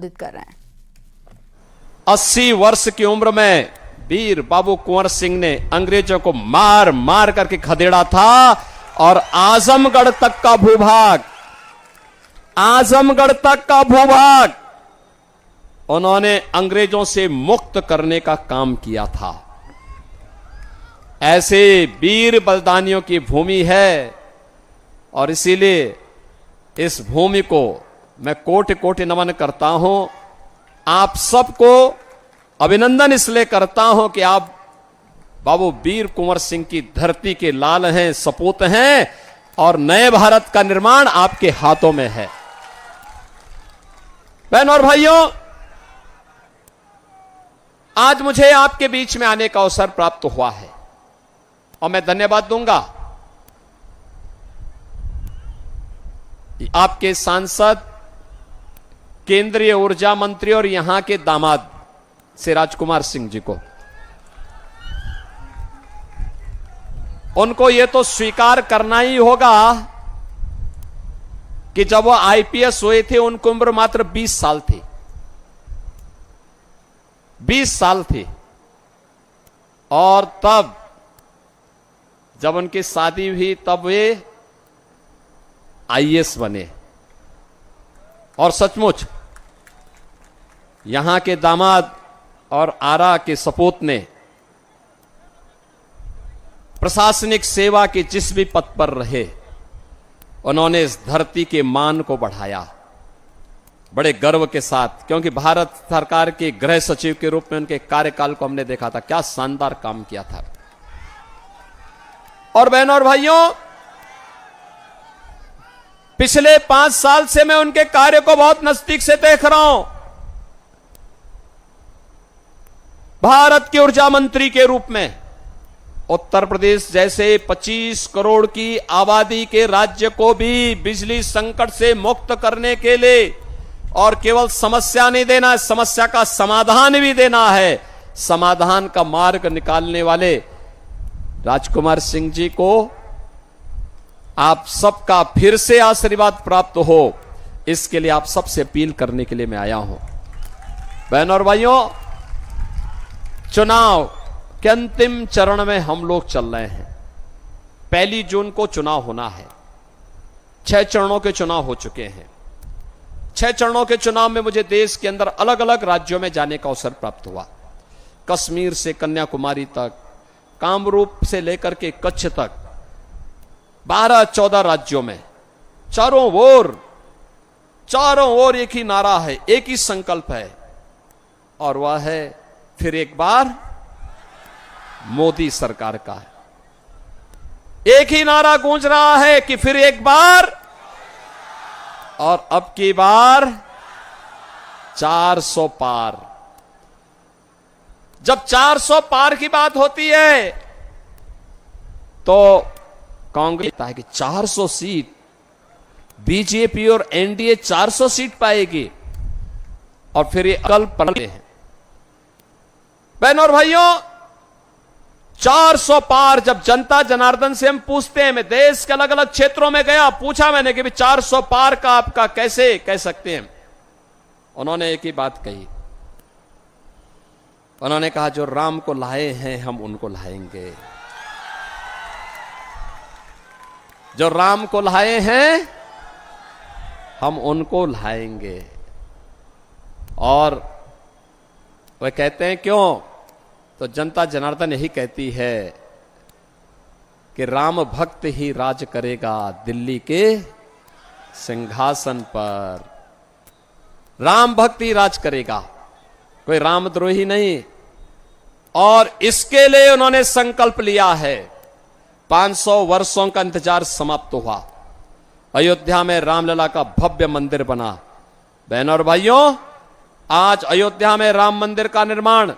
संबोधित कर रहे हैं। 80 वर्ष की उम्र में वीर बाबू कुंवर सिंह ने अंग्रेजों को मार मार करके खदेड़ा था और आजमगढ़ तक का भूभाग उन्होंने अंग्रेजों से मुक्त करने का काम किया था। ऐसे वीर बलिदानियों की भूमि है और इसीलिए इस भूमि को मैं कोटि कोटि नमन करता हूं। आप सबको अभिनंदन इसलिए करता हूं कि आप बाबू वीर कुंवर सिंह की धरती के लाल हैं, सपूत हैं और नए भारत का निर्माण आपके हाथों में है। बहनों और भाइयों, आज मुझे आपके बीच में आने का अवसर प्राप्त हुआ है और मैं धन्यवाद दूंगा आपके सांसद, केंद्रीय ऊर्जा मंत्री और यहां के दामाद श्री राजकुमार सिंह जी को। उनको यह तो स्वीकार करना ही होगा कि जब वो आईपीएस हुए थे उनकी उम्र मात्र 20 साल थी। 20 साल थी और तब जब उनकी शादी हुई तब वे आईएएस बने और सचमुच यहां के दामाद और आरा के सपूत ने प्रशासनिक सेवा के जिस भी पद पर रहे उन्होंने इस धरती के मान को बढ़ाया बड़े गर्व के साथ, क्योंकि भारत सरकार के गृह सचिव के रूप में उनके कार्यकाल को हमने देखा था, क्या शानदार काम किया था। और बहनों और भाइयों, पिछले 5 साल से मैं उनके कार्य को बहुत नजदीक से देख रहा हूं। भारत के ऊर्जा मंत्री के रूप में उत्तर प्रदेश जैसे 25 करोड़ की आबादी के राज्य को भी बिजली संकट से मुक्त करने के लिए और केवल समस्या नहीं देना है, समस्या का समाधान भी देना है। समाधान का मार्ग निकालने वाले राजकुमार सिंह जी को आप सबका फिर से आशीर्वाद प्राप्त हो, इसके लिए आप सबसे अपील करने के लिए मैं आया हूं। बहनों और भाइयों, चुनाव के अंतिम चरण में हम लोग चल रहे हैं। 1 जून को चुनाव होना है। 6 चरणों के चुनाव हो चुके हैं। 6 चरणों के चुनाव में मुझे देश के अंदर अलग अलग राज्यों में जाने का अवसर प्राप्त हुआ। कश्मीर से कन्याकुमारी तक, कामरूप से लेकर के कच्छ तक, 12-14 राज्यों में चारों ओर एक ही नारा है, एक ही संकल्प है और वह है फिर एक बार मोदी सरकार का है। एक ही नारा गूंज रहा है कि फिर एक बार और अब की बार 400 पार। जब 400 पार की बात होती है तो कांग्रेस कहता है कि 400 सीट बीजेपी और एनडीए 400 सीट पाएगी और फिर ये कल पलटे हैं। बहनों और भाइयों, 400 पार जब जनता जनार्दन से हम पूछते हैं, मैं देश के अलग अलग क्षेत्रों में गया, पूछा मैंने कि 400 पार का आपका कैसे कह सकते हैं। उन्होंने एक ही बात कही, उन्होंने कहा जो राम को लाए हैं हम उनको लाएंगे। जो राम को लाए हैं हम उनको लाएंगे। और वह कहते हैं क्यों, तो जनता जनार्दन यही कहती है कि राम भक्त ही राज करेगा दिल्ली के सिंहासन पर। राम भक्त ही राज करेगा, कोई रामद्रोही नहीं। और इसके लिए उन्होंने संकल्प लिया है। 500 वर्षों का इंतजार समाप्त हुआ। अयोध्या में रामलला का भव्य मंदिर बना। बहनों और भाइयों, आज अयोध्या में राम मंदिर का निर्माण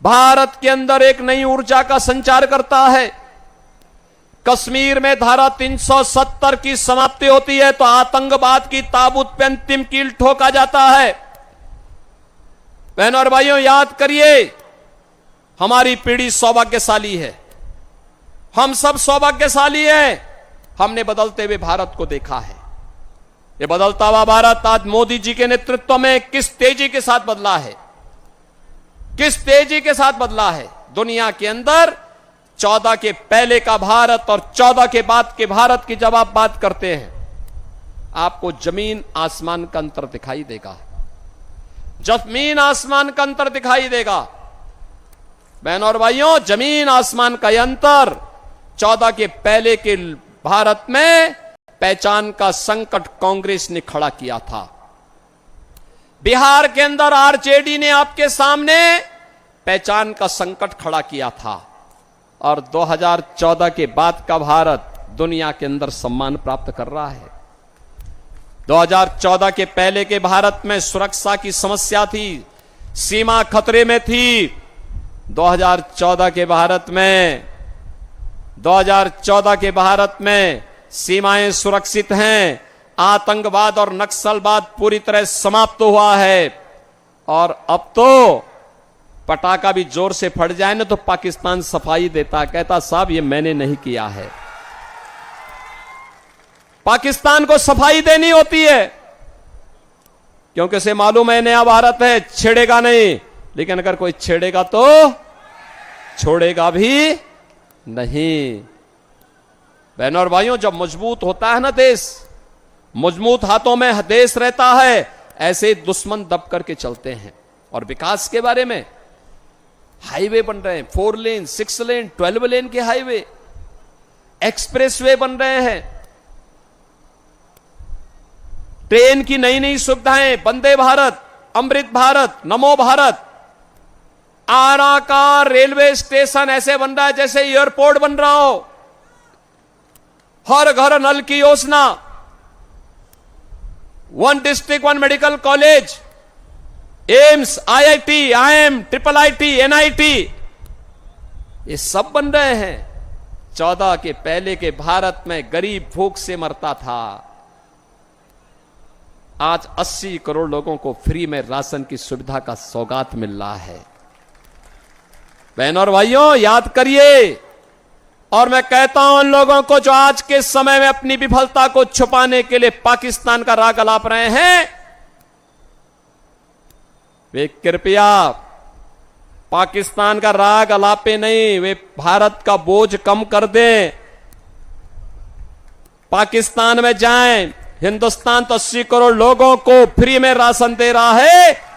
भारत के अंदर एक नई ऊर्जा का संचार करता है। कश्मीर में धारा 370 की समाप्ति होती है तो आतंकवाद की ताबूत पे अंतिम कील ठोका जाता है। बहनों और भाइयों, याद करिए, हमारी पीढ़ी सौभाग्यशाली है। हम सब सौभाग्यशाली हैं। हमने बदलते हुए भारत को देखा है। ये बदलता हुआ भारत आज मोदी जी के नेतृत्व में किस तेजी के साथ बदला है, किस तेजी के साथ बदला है। दुनिया के अंदर 14 के पहले का भारत और 14 के बाद के भारत की जब आप बात करते हैं, आपको जमीन आसमान का अंतर दिखाई देगा, जमीन आसमान का अंतर दिखाई देगा। बहनों और भाइयों, जमीन आसमान का अंतर 14 के पहले के भारत में पहचान का संकट कांग्रेस ने खड़ा किया था। बिहार के अंदर आरजेडी ने आपके सामने पहचान का संकट खड़ा किया था और 2014 के बाद का भारत दुनिया के अंदर सम्मान प्राप्त कर रहा है। 2014 के पहले के भारत में सुरक्षा की समस्या थी, सीमा खतरे में थी। 2014 के भारत में सीमाएं सुरक्षित हैं, आतंकवाद और नक्सलवाद पूरी तरह समाप्त हुआ है और अब तो पटाखा भी जोर से फट जाए ना तो पाकिस्तान सफाई देता, कहता साहब ये मैंने नहीं किया है। पाकिस्तान को सफाई देनी होती है क्योंकि उसे मालूम है नया भारत है, छेड़ेगा नहीं, लेकिन अगर कोई छेड़ेगा तो छोड़ेगा भी नहीं। बहनों और भाइयों, जब मजबूत होता है ना देश, मजबूत हाथों में देश रहता है, ऐसे दुश्मन दब करके चलते हैं। और विकास के बारे में, हाईवे बन रहे हैं, 4 लेन, 6 लेन, 12 लेन के हाईवे, एक्सप्रेसवे बन रहे हैं, ट्रेन की नई नई सुविधाएं, वंदे भारत, अमृत भारत, नमो भारत। आरा का रेलवे स्टेशन ऐसे बन रहा है जैसे एयरपोर्ट बन रहा हो। हर घर नल की योजना, 1 district 1 medical college, AIIMS, IIT, IIM, IIIT, NIT, ये सब बन रहे हैं। 14 के पहले के भारत में गरीब भूख से मरता था, आज 80 करोड़ लोगों को फ्री में राशन की सुविधा का सौगात मिल रहा है। बहनों और भाइयों, याद करिए। और मैं कहता हूं उन लोगों को जो आज के समय में अपनी विफलता को छुपाने के लिए पाकिस्तान का राग अलाप रहे हैं, वे कृपया पाकिस्तान का राग अलापे नहीं, वे भारत का बोझ कम कर दें। पाकिस्तान में जाएं। हिंदुस्तान तो 80 करोड़ लोगों को फ्री में राशन दे रहा है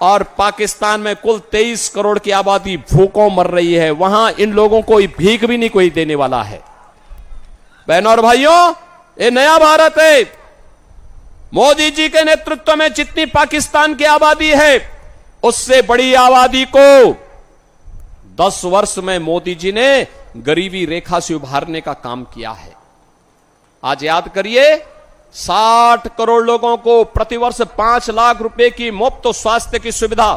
और पाकिस्तान में कुल 23 करोड़ की आबादी भूखों मर रही है। वहां इन लोगों को भीख भी नहीं कोई देने वाला है। बहनों और भाइयों, ये नया भारत है। मोदी जी के नेतृत्व में जितनी पाकिस्तान की आबादी है, उससे बड़ी आबादी को 10 वर्ष में मोदी जी ने गरीबी रेखा से उभारने का काम किया है। आज याद करिए, 60 करोड़ लोगों को प्रतिवर्ष 5 लाख रुपए की मुफ्त स्वास्थ्य की सुविधा,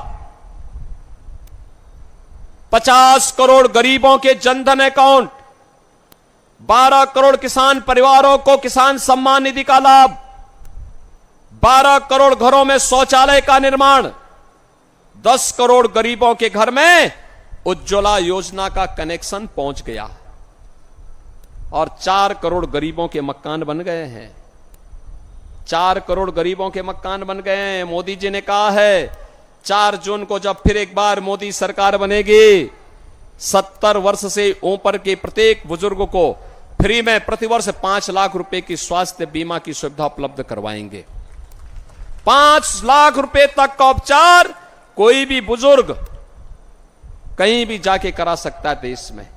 50 करोड़ गरीबों के जनधन अकाउंट, 12 करोड़ किसान परिवारों को किसान सम्मान निधि का लाभ, 12 करोड़ घरों में शौचालय का निर्माण, 10 करोड़ गरीबों के घर में उज्ज्वला योजना का कनेक्शन पहुंच गया और 4 करोड़ गरीबों के मकान बन गए हैं। 4 करोड़ गरीबों के मकान बन गए हैं। मोदी जी ने कहा है 4 जून को जब फिर एक बार मोदी सरकार बनेगी, 70 वर्ष से ऊपर के प्रत्येक बुजुर्ग को फ्री में प्रतिवर्ष 5 लाख रुपए की स्वास्थ्य बीमा की सुविधा उपलब्ध करवाएंगे। 5 लाख रुपए तक का उपचार कोई भी बुजुर्ग कहीं भी जाके करा सकता है देश में।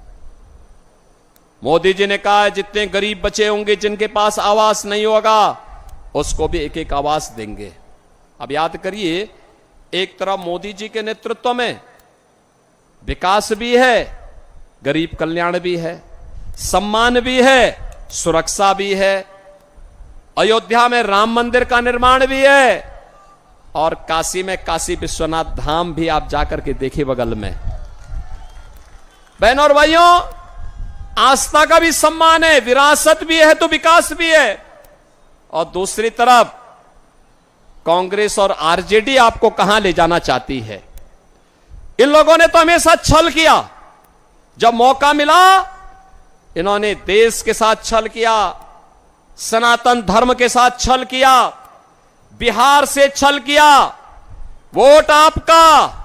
मोदी जी ने कहा है जितने गरीब बचे होंगे जिनके पास आवास नहीं होगा, उसको भी एक एक आवास देंगे। अब याद करिए, एक तरफ मोदी जी के नेतृत्व में विकास भी है, गरीब कल्याण भी है, सम्मान भी है, सुरक्षा भी है, अयोध्या में राम मंदिर का निर्माण भी है और काशी में काशी विश्वनाथ धाम भी आप जाकर के देखिए बगल में। बहनों और भाइयों, आस्था का भी सम्मान है, विरासत भी है तो विकास भी है। और दूसरी तरफ कांग्रेस और आरजेडी आपको कहां ले जाना चाहती है। इन लोगों ने तो हमेशा छल किया, जब मौका मिला इन्होंने देश के साथ छल किया, सनातन धर्म के साथ छल किया, बिहार से छल किया, वोट आपका,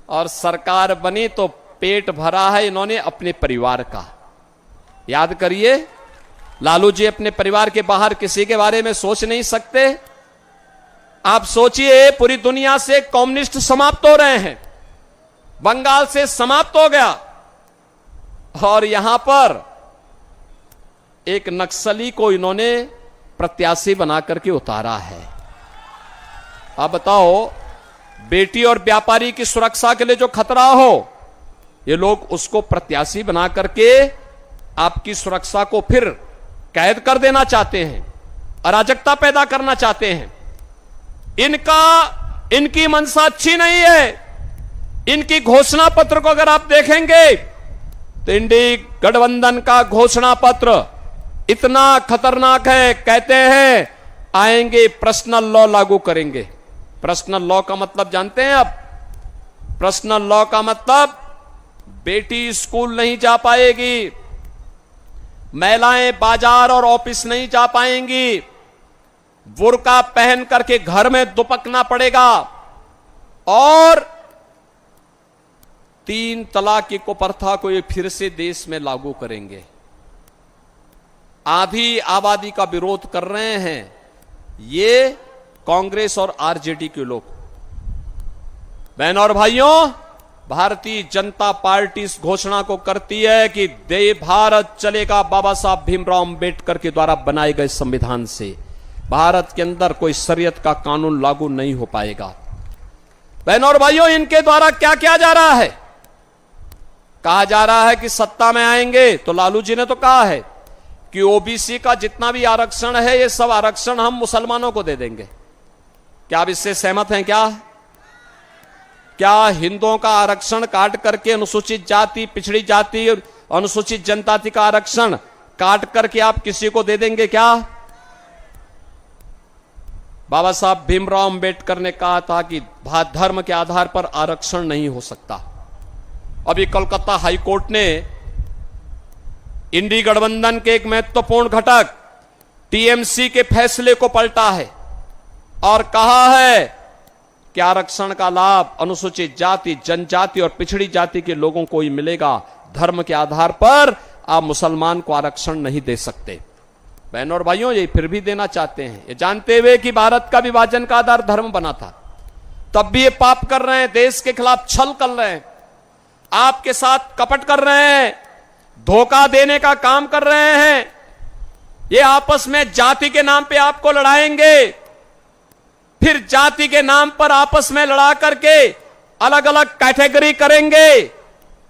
और सरकार बनी तो पेट भरा है इन्होंने अपने परिवार का। याद करिए, लालू जी अपने परिवार के बाहर किसी के बारे में सोच नहीं सकते। आप सोचिए, पूरी दुनिया से कम्युनिस्ट समाप्त हो रहे हैं, बंगाल से समाप्त हो गया, और यहां पर एक नक्सली को इन्होंने प्रत्याशी बना करके उतारा है। आप बताओ, बेटी और व्यापारी की सुरक्षा के लिए जो खतरा हो, ये लोग उसको प्रत्याशी बना करके आपकी सुरक्षा को फिर कैद कर देना चाहते हैं, अराजकता पैदा करना चाहते हैं। इनकी मंशा अच्छी नहीं है। इनकी घोषणा पत्र को अगर आप देखेंगे तो इंडी गठबंधन का घोषणा पत्र इतना खतरनाक है। कहते हैं आएंगे पर्सनल लॉ लागू करेंगे। पर्सनल लॉ का मतलब जानते हैं आप? पर्सनल लॉ का मतलब बेटी स्कूल नहीं जा पाएगी, महिलाएं बाजार और ऑफिस नहीं जा पाएंगी, बुर्का पहन करके घर में दुपकना पड़ेगा, और 3 तलाक की कुप्रथा को ये फिर से देश में लागू करेंगे। आधी आबादी का विरोध कर रहे हैं ये कांग्रेस और आरजेडी के लोग। बहनों और भाइयों, भारतीय जनता पार्टी इस घोषणा को करती है कि भारत चलेगा बाबा साहब भीमराव अंबेडकर के द्वारा बनाए गए संविधान से। भारत के अंदर कोई शरीयत का कानून लागू नहीं हो पाएगा। बहनों और भाइयों, इनके द्वारा क्या किया जा रहा है? कहा जा रहा है कि सत्ता में आएंगे तो लालू जी ने तो कहा है कि ओबीसी का जितना भी आरक्षण है ये सब आरक्षण हम मुसलमानों को दे देंगे। क्या आप इससे सहमत हैं? क्या हिंदुओं का आरक्षण काट करके अनुसूचित जाति, पिछड़ी जाति और अनुसूचित जनजाति का आरक्षण काट करके आप किसी को दे देंगे क्या? बाबा साहब भीमराव अंबेडकर ने कहा था कि धर्म के आधार पर आरक्षण नहीं हो सकता। अभी कोलकाता हाईकोर्ट ने इंडी गठबंधन के एक महत्वपूर्ण घटक टीएमसी के फैसले को पलटा है और कहा है कि आरक्षण का लाभ अनुसूचित जाति, जनजाति और पिछड़ी जाति के लोगों को ही मिलेगा। धर्म के आधार पर आप मुसलमान को आरक्षण नहीं दे सकते। बहनों और भाइयों, ये फिर भी देना चाहते हैं, ये जानते हुए कि भारत का विभाजन का आधार धर्म बना था, तब भी ये पाप कर रहे हैं, देश के खिलाफ छल कर रहे हैं, आपके साथ कपट कर रहे हैं, धोखा देने का काम कर रहे हैं। ये आपस में जाति के नाम पे आपको लड़ाएंगे, फिर जाति के नाम पर आपस में लड़ा करके अलग अलग कैटेगरी करेंगे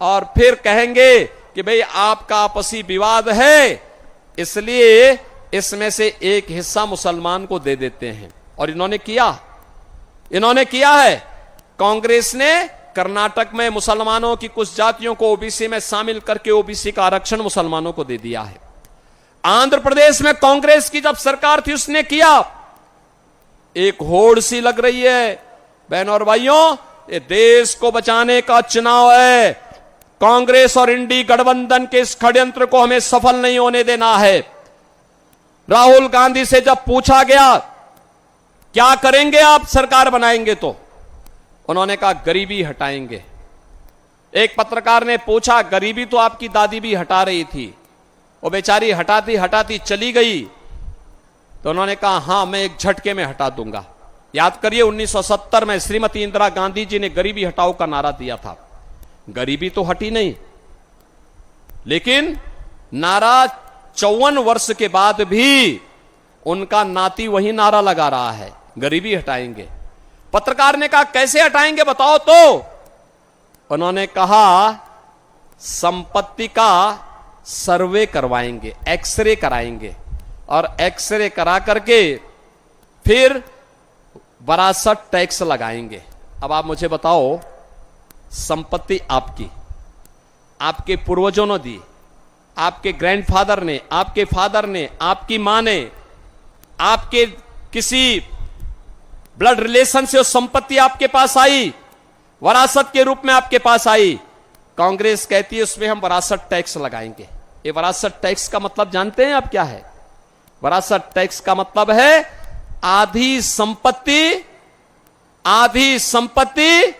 और फिर कहेंगे कि भाई आपका आपसी विवाद है, इसलिए इसमें से एक हिस्सा मुसलमान को दे देते हैं। और इन्होंने किया है। कांग्रेस ने कर्नाटक में मुसलमानों की कुछ जातियों को ओबीसी में शामिल करके ओबीसी का आरक्षण मुसलमानों को दे दिया है। आंध्र प्रदेश में कांग्रेस की जब सरकार थी उसने किया। एक होड़ सी लग रही है। बहनों और भाइयों, ये देश को बचाने का चुनाव है। कांग्रेस और इंडी गठबंधन के इस षड्यंत्र को हमें सफल नहीं होने देना है। राहुल गांधी से जब पूछा गया क्या करेंगे आप सरकार बनाएंगे, तो उन्होंने कहा गरीबी हटाएंगे। एक पत्रकार ने पूछा गरीबी तो आपकी दादी भी हटा रही थी, वो बेचारी हटाती हटाती चली गई, तो उन्होंने कहा हां मैं एक झटके में हटा दूंगा। याद करिए 1970 में श्रीमती इंदिरा गांधी जी ने गरीबी हटाओ का नारा दिया था। गरीबी तो हटी नहीं, लेकिन नारा 54 वर्ष के बाद भी उनका नाती वही नारा लगा रहा है, गरीबी हटाएंगे। पत्रकार ने कहा कैसे हटाएंगे बताओ, तो उन्होंने कहा संपत्ति का सर्वे करवाएंगे, एक्सरे कराएंगे और एक्सरे करा करके फिर विरासत टैक्स लगाएंगे। अब आप मुझे बताओ, संपत्ति आपकी, आपके पूर्वजों ने दी, आपके ग्रैंडफादर ने, आपके फादर ने, आपकी मां ने, आपके किसी ब्लड रिलेशन से वो संपत्ति आपके पास आई, विरासत के रूप में आपके पास आई। कांग्रेस कहती है उसमें हम विरासत टैक्स लगाएंगे। ये विरासत टैक्स का मतलब जानते हैं आप क्या है? वरासत टैक्स का मतलब है आधी संपत्ति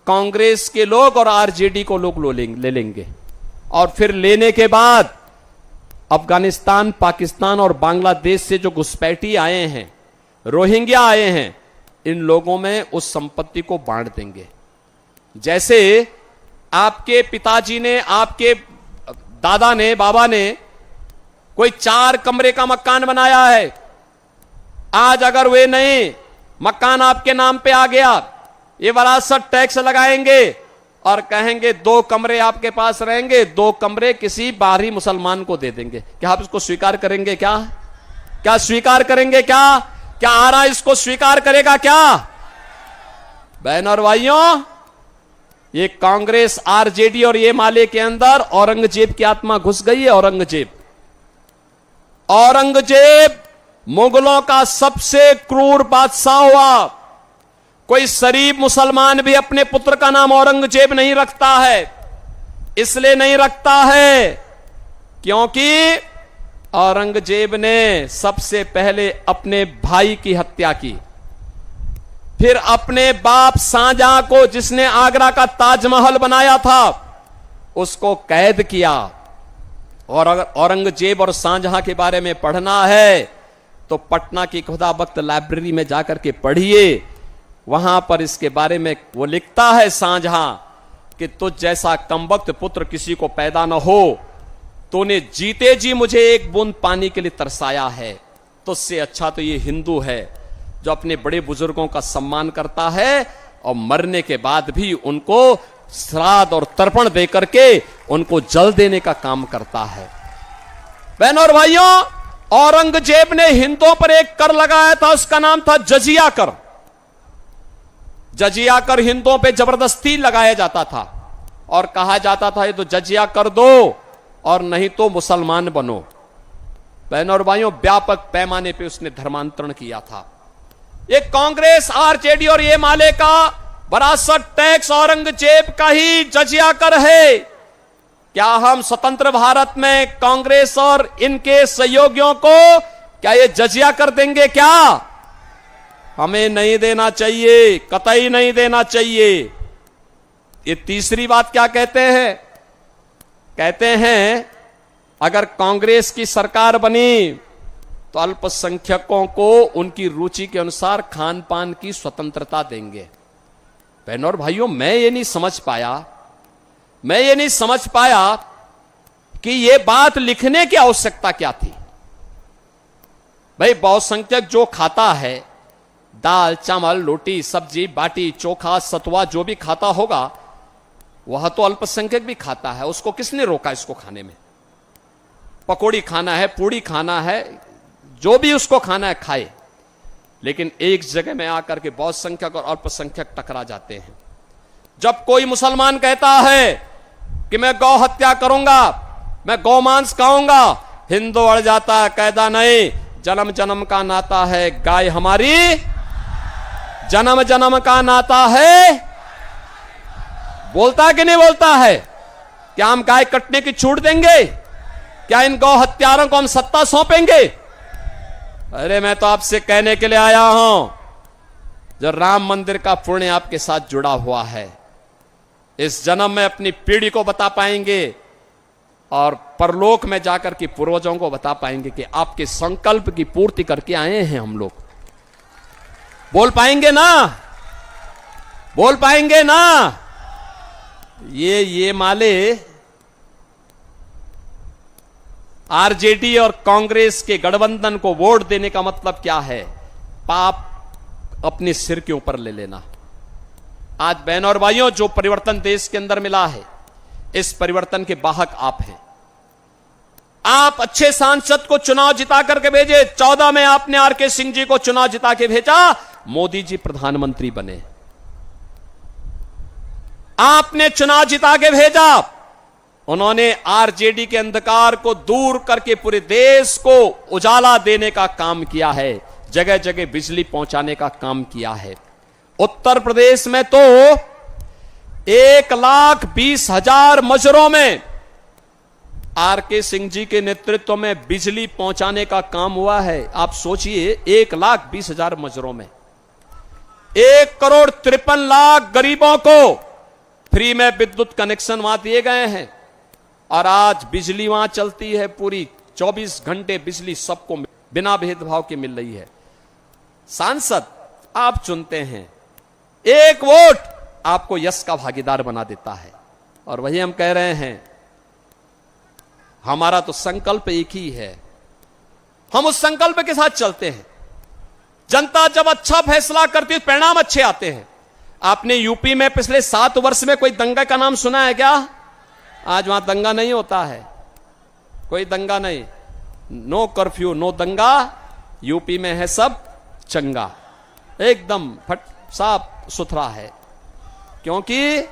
कांग्रेस के लोग और आरजेडी को लोग ले लेंगे, और फिर लेने के बाद अफगानिस्तान, पाकिस्तान और बांग्लादेश से जो घुसपैठी आए हैं, रोहिंग्या आए हैं, इन लोगों में उस संपत्ति को बांट देंगे। जैसे आपके पिताजी ने, आपके दादा ने, बाबा ने कोई 4 कमरे का मकान बनाया है, आज अगर वे नहीं मकान आपके नाम पे आ गया, ये वरासत टैक्स लगाएंगे और कहेंगे 2 कमरे आपके पास रहेंगे, 2 कमरे किसी बाहरी मुसलमान को दे देंगे। क्या आप इसको स्वीकार करेंगे? क्या स्वीकार करेंगे? क्या आरा इसको स्वीकार करेगा? क्या बहन और भाइयों, ये कांग्रेस, आरजेडी और ये माले के अंदर औरंगजेब की आत्मा घुस गई है। औरंगजेब मुगलों का सबसे क्रूर बादशाह हुआ। कोई शरीफ मुसलमान भी अपने पुत्र का नाम औरंगजेब नहीं रखता है। इसलिए नहीं रखता है क्योंकि औरंगजेब ने सबसे पहले अपने भाई की हत्या की, फिर अपने बाप शाहजहां को, जिसने आगरा का ताजमहल बनाया था, उसको कैद किया। और अगर औरंगजेब और शाहजहां के बारे में पढ़ना है तो पटना की खुदाबख्त लाइब्रेरी में जाकर के पढ़िए। वहां पर इसके बारे में वो लिखता है शाहजहां कि तुझ जैसा कमबख्त पुत्र किसी को पैदा न हो, तूने जीते जी मुझे एक बूंद पानी के लिए तरसाया है। तुझसे अच्छा तो ये हिंदू है जो अपने बड़े बुजुर्गों का सम्मान करता है और मरने के बाद भी उनको श्राद्ध और तर्पण दे करके उनको जल देने का काम करता है। बहनों और भाइयों, औरंगजेब ने हिंदुओं पर एक कर लगाया था, उसका नाम था जजिया कर। जजिया कर हिंदुओं पे जबरदस्ती लगाया जाता था और कहा जाता था ये तो जजिया कर दो और नहीं तो मुसलमान बनो। बहनों और भाइयों, व्यापक पैमाने पे उसने धर्मांतरण किया था। ये कांग्रेस, आरजेडी और ये माले का वरासत टैक्स औरंगजेब का ही जजिया कर है। क्या हम स्वतंत्र भारत में कांग्रेस और इनके सहयोगियों को क्या ये जजिया कर देंगे? क्या हमें नहीं देना चाहिए, कतई नहीं देना चाहिए। ये तीसरी बात क्या कहते हैं? कहते हैं अगर कांग्रेस की सरकार बनी तो अल्पसंख्यकों को उनकी रुचि के अनुसार खान पान की स्वतंत्रता देंगे। बहनों और भाइयों, मैं ये नहीं समझ पाया कि ये बात लिखने की आवश्यकता क्या थी। भाई, बहुसंख्यक जो खाता है, दाल चावल रोटी सब्जी बाटी चोखा सतुआ जो भी खाता होगा, वह तो अल्पसंख्यक भी खाता है। उसको किसने रोका इसको खाने में? पकौड़ी खाना है, पूड़ी खाना है, जो भी उसको खाना है खाए। लेकिन एक जगह में आकर के बहुसंख्यक और अल्पसंख्यक टकरा जाते हैं। जब कोई मुसलमान कहता है कि मैं गौ हत्या करूंगा, मैं गौमांस खाऊंगा, हिंदू अड़ जाता है, कहता नहीं, जन्म जन्म का नाता है, गाय हमारी जन्म जन्म का नाता है। बोलता कि नहीं बोलता है? क्या हम गाय कटने की छूट देंगे? क्या इन गौ हत्यारों को हम सत्ता सौंपेंगे? अरे मैं तो आपसे कहने के लिए आया हूं, जो राम मंदिर का पुण्य आपके साथ जुड़ा हुआ है, इस जन्म में अपनी पीढ़ी को बता पाएंगे और परलोक में जाकर के पूर्वजों को बता पाएंगे कि आपके संकल्प की पूर्ति करके आए हैं हम लोग। बोल पाएंगे ना? बोल पाएंगे ना? ये माले आरजेडी और कांग्रेस के गठबंधन को वोट देने का मतलब क्या है? पाप अपने सिर के ऊपर ले लेना। आज बहनों और भाइयों, जो परिवर्तन देश के अंदर मिला है, इस परिवर्तन के वाहक आप हैं। आप अच्छे सांसद को चुनाव जिता करके भेजे। 14 में आपने आरके सिंह जी को चुनाव जिता के भेजा, मोदी जी प्रधानमंत्री बने। आपने चुनाव जिता के भेजा, उन्होंने आरजेडी के अंधकार को दूर करके पूरे देश को उजाला देने का काम किया है, जगह जगह बिजली पहुंचाने का काम किया है। उत्तर प्रदेश में तो 1,20,000 मजरों में आरके सिंह जी के नेतृत्व में बिजली पहुंचाने का काम हुआ है। आप सोचिए 1,20,000 मजरों में 1,53,00,000 गरीबों को फ्री में विद्युत कनेक्शन वहां दिए गए हैं और आज बिजली वहां चलती है। पूरी 24 घंटे बिजली सबको बिना भेदभाव के मिल रही है। सांसद आप चुनते हैं, एक वोट आपको यश का भागीदार बना देता है। और वही हम कह रहे हैं, हमारा तो संकल्प एक ही है, हम उस संकल्प के साथ चलते हैं। जनता जब अच्छा फैसला करती है परिणाम अच्छे आते हैं। आपने यूपी में पिछले 7 वर्ष में कोई दंगा का नाम सुना है क्या? आज वहां दंगा नहीं होता है, कोई दंगा नहीं, नो कर्फ्यू नो दंगा। यूपी में है सब चंगा, एकदम साफ सुथरा है, क्योंकि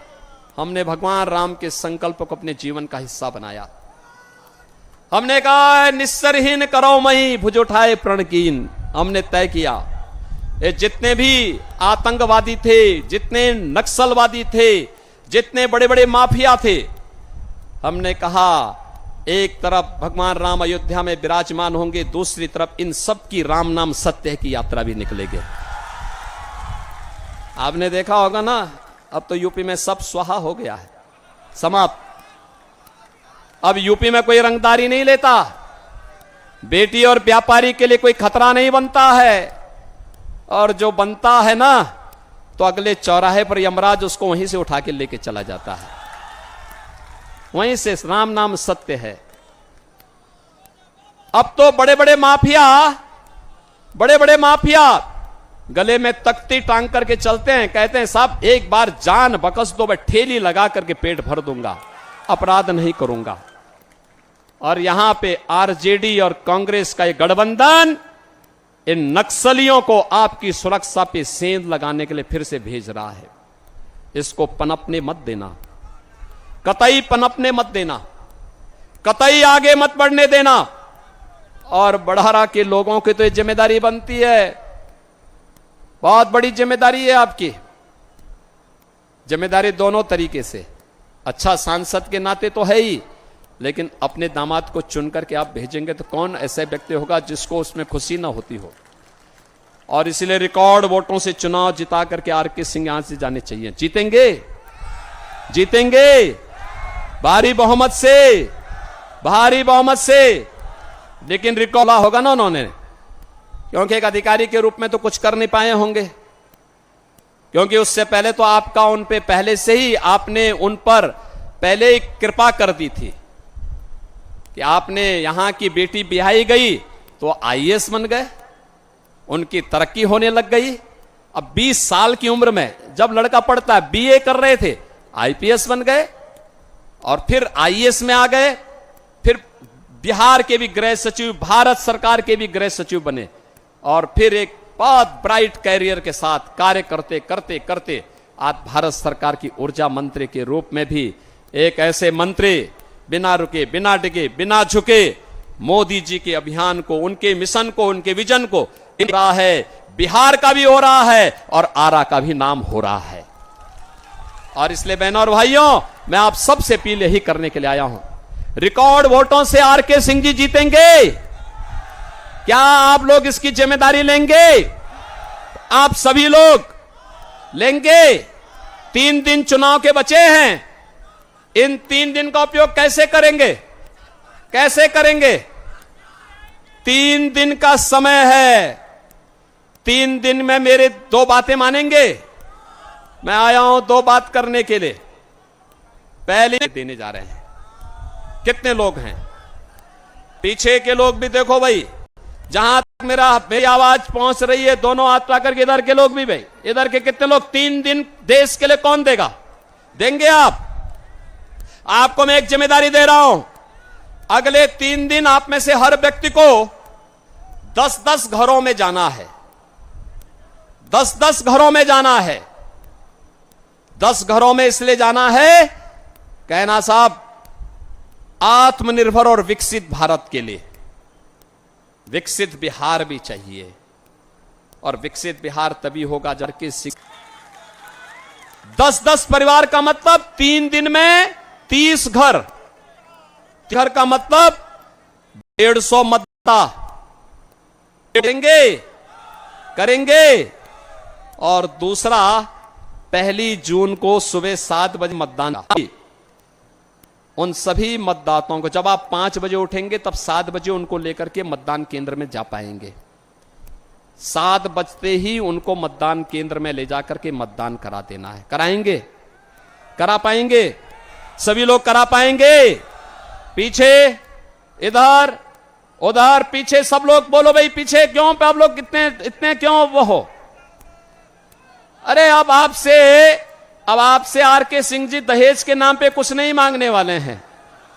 हमने भगवान राम के संकल्प को अपने जीवन का हिस्सा बनाया। हमने कहा निस्सरहीन करो मही भुज उठाए प्रणकीन। हमने तय किया ये जितने भी आतंकवादी थे, जितने नक्सलवादी थे, जितने बड़े बड़े माफिया थे, हमने कहा एक तरफ भगवान राम अयोध्या में विराजमान होंगे, दूसरी तरफ इन सब की राम नाम सत्य की यात्रा भी निकलेगी। आपने देखा होगा ना, अब तो यूपी में सब स्वाहा हो गया है, समाप्त। अब यूपी में कोई रंगदारी नहीं लेता, बेटी और व्यापारी के लिए कोई खतरा नहीं बनता है, और जो बनता है ना तो अगले चौराहे पर यमराज उसको वहीं से उठा के लेके चला जाता है। वहीं से राम नाम सत्य है। अब तो बड़े बड़े माफिया गले में तख्ती टांग करके चलते हैं, कहते हैं साहब एक बार जान बकस दो, मैं ठेली लगा करके पेट भर दूंगा, अपराध नहीं करूंगा। और यहां पे आरजेडी और कांग्रेस का एक गठबंधन इन नक्सलियों को आपकी सुरक्षा पे सेंध लगाने के लिए फिर से भेज रहा है। इसको पनपने मत देना, कतई पनपने मत देना, कतई आगे मत बढ़ने देना। और बढ़ारा के लोगों की तो ये जिम्मेदारी बनती है, बहुत बड़ी जिम्मेदारी है आपकी। जिम्मेदारी दोनों तरीके से, अच्छा सांसद के नाते तो है ही, लेकिन अपने दामाद को चुन करके आप भेजेंगे तो कौन ऐसे व्यक्ति होगा जिसको उसमें खुशी ना होती हो। और इसलिए रिकॉर्ड वोटों से चुनाव जिता करके आरके सिंह यहां से जाने चाहिए। जीतेंगे, जीतेंगे भारी बहुमत से, लेकिन रिकॉर्ड होगा ना उन्होंने, क्योंकि एक अधिकारी के रूप में तो कुछ कर नहीं पाए होंगे, क्योंकि उससे पहले तो आपका उन पे पहले से ही आपने उन पर पहले ही कृपा कर दी थी कि आपने यहां की बेटी बिहाई गई तो आईएएस बन गए, उनकी तरक्की होने लग गई। अब 20 साल की उम्र में जब लड़का पढ़ता है, बीए कर रहे थे, आईपीएस बन गए और फिर आईएएस में आ गए, फिर बिहार के भी गृह सचिव, भारत सरकार के भी गृह सचिव बने, और फिर एक बहुत ब्राइट कैरियर के साथ कार्य करते करते करते आज भारत सरकार की ऊर्जा मंत्री के रूप में भी एक ऐसे मंत्री बिना रुके, बिना डिगे, बिना झुके मोदी जी के अभियान को, उनके मिशन को, उनके विजन को रहा है। बिहार का भी हो रहा है और आरा का भी नाम हो रहा है। और इसलिए बहनों और भाइयों, मैं आप सबसे अपील यही करने के लिए आया हूं, रिकॉर्ड वोटों से आरके सिंह जी जीतेंगे। क्या आप लोग इसकी जिम्मेदारी लेंगे? आप सभी लोग लेंगे? 3 दिन चुनाव के बचे हैं, इन 3 दिन का उपयोग कैसे करेंगे? कैसे करेंगे? 3 दिन का समय है, 3 दिन में मेरे 2 बातें मानेंगे? मैं आया हूं 2 बात करने के लिए। पहले देने जा रहे हैं, कितने लोग हैं? पीछे के लोग भी देखो भाई, जहां तक मेरी आवाज पहुंच रही है, दोनों हाथ पाकर के इधर के लोग भी भाई, इधर के कितने लोग 3 दिन देश के लिए कौन देगा? देंगे आप? आपको मैं एक जिम्मेदारी दे रहा हूं, अगले 3 दिन आप में से हर व्यक्ति को 10-10 घरों में जाना है, 10-10 घरों में जाना है। 10 घरों में इसलिए जाना है, कहना साहब आत्मनिर्भर और विकसित भारत के लिए विकसित बिहार भी चाहिए, और विकसित बिहार तभी होगा जब कि 10-10 परिवार का मतलब 3 दिन में 30 घर, घर का मतलब 150 मतदाता करेंगे। और दूसरा, 1 जून को सुबह 7 बजे मतदान। उन सभी मतदाताओं को जब आप 5 बजे उठेंगे तब 7 बजे उनको लेकर के मतदान केंद्र में जा पाएंगे। 7 बजते ही उनको मतदान केंद्र में ले जाकर के मतदान करा देना है। कराएंगे? करा पाएंगे? सभी लोग करा पाएंगे? पीछे, इधर, उधर, पीछे सब लोग बोलो भाई, पीछे क्यों पे आप लोग इतने क्यों वो हो? अरे अब आपसे आर.के. सिंह जी दहेज के नाम पे कुछ नहीं मांगने वाले हैं।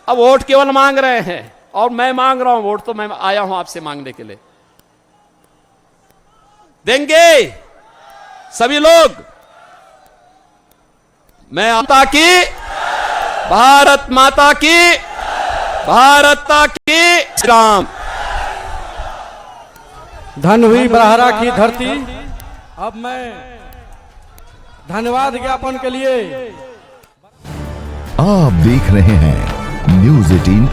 अब वोट केवल मांग रहे हैं और मैं मांग रहा हूं वोट, तो मैं आया हूं आपसे मांगने के लिए। देंगे सभी लोग? मैं माता की, भारत माता की, भारत की राम। धन हुई बरहरा की धरती। अब मैं धन्यवाद ज्ञापन के लिए आप देख रहे हैं न्यूज़ 18